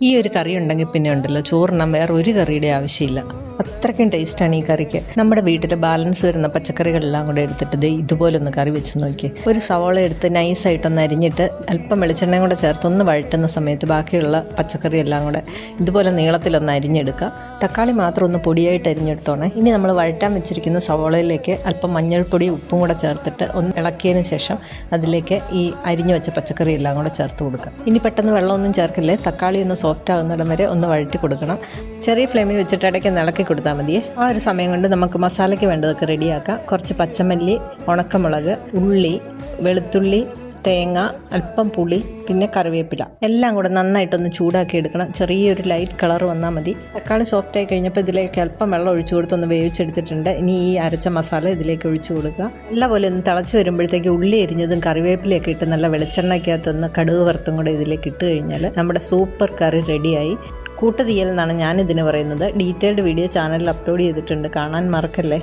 ഈ ഒരു കറി ഉണ്ടെങ്കിൽ പിന്നെ ഉണ്ടല്ലോ ചോറിനാൻ വേറെ ഒരു കറിയുടെ ആവശ്യമില്ല. അത്രയ്ക്കും ടേസ്റ്റാണ് ഈ കറിക്ക്. നമ്മുടെ വീട്ടിൽ ബാലൻസ് വരുന്ന പച്ചക്കറികളെല്ലാം കൂടെ എടുത്തിട്ട് ഇതുപോലൊന്ന് കറി വെച്ച് നോക്കി. ഒരു സവാള എടുത്ത് നൈസായിട്ടൊന്ന് അരിഞ്ഞിട്ട് അല്പം വെളിച്ചെണ്ണയും കൂടെ ചേർത്ത് ഒന്ന് വഴറ്റുന്ന സമയത്ത് ബാക്കിയുള്ള പച്ചക്കറി എല്ലാം കൂടെ ഇതുപോലെ നീളത്തിലൊന്ന് അരിഞ്ഞെടുക്കുക. തക്കാളി മാത്രം ഒന്ന് പൊടിയായിട്ട് അരിഞ്ഞെടുത്തോണേ. ഇനി നമ്മൾ വഴറ്റാൻ വെച്ചിരിക്കുന്ന സവാളയിലേക്ക് അല്പം മഞ്ഞൾപ്പൊടി ഉപ്പും കൂടെ ചേർത്തിട്ട് ഒന്ന് ഇളക്കിയതിന് ശേഷം അതിലേക്ക് ഈ അരിഞ്ഞു വെച്ച പച്ചക്കറി എല്ലാം കൂടെ ചേർത്ത് കൊടുക്കുക. ഇനി പെട്ടെന്ന് വെള്ളമൊന്നും ചേർക്കില്ലേ, തക്കാളി ഒന്ന് സോഫ്റ്റ് ആകുന്നിടം വരെ ഒന്ന് വഴറ്റി കൊടുക്കണം. ചെറിയ ഫ്ലെയിമിൽ വെച്ചിട്ട് ഇടയ്ക്ക് ഇളക്കി കൊടുത്താൽ മതിയേ. ആ ഒരു സമയം കൊണ്ട് നമുക്ക് മസാലയ്ക്ക് വേണ്ടതൊക്കെ റെഡിയാക്കാം. കുറച്ച് പച്ചമല്ലി, ഉണക്കമുളക്, ഉള്ളി, വെളുത്തുള്ളി, തേങ്ങ, അല്പം പുളി, പിന്നെ കറിവേപ്പില എല്ലാം കൂടെ നന്നായിട്ടൊന്ന് ചൂടാക്കി എടുക്കണം. ചെറിയൊരു ലൈറ്റ് കളർ വന്നാൽ മതി. തക്കാളി സോഫ്റ്റായി കഴിഞ്ഞപ്പോൾ ഇതിലേക്ക് അല്പം വെള്ളം ഒഴിച്ചു കൊടുത്തൊന്ന് വേവിച്ചെടുത്തിട്ടുണ്ട്. ഇനി ഈ അരച്ച മസാല ഇതിലേക്ക് ഒഴിച്ചു കൊടുക്കുക. നല്ലപോലെ ഒന്ന് തിളച്ച് വരുമ്പോഴത്തേക്ക് ഉള്ളി എരിഞ്ഞതും കറിവേപ്പിലയൊക്കെ ഇട്ട് നല്ല വെളിച്ചെണ്ണയ്ക്കകത്തൊന്ന് കടുക് വറുത്തും കൂടെ ഇതിലേക്ക് ഇട്ട് കഴിഞ്ഞാൽ നമ്മുടെ സൂപ്പർ കറി റെഡിയായി. കൂട്ടുതീയൽ എന്നാണ് ഞാനിതിന് പറയുന്നത്. ഡീറ്റെയിൽഡ് വീഡിയോ ചാനലിൽ അപ്ലോഡ് ചെയ്തിട്ടുണ്ട്, കാണാൻ മറക്കല്ലേ.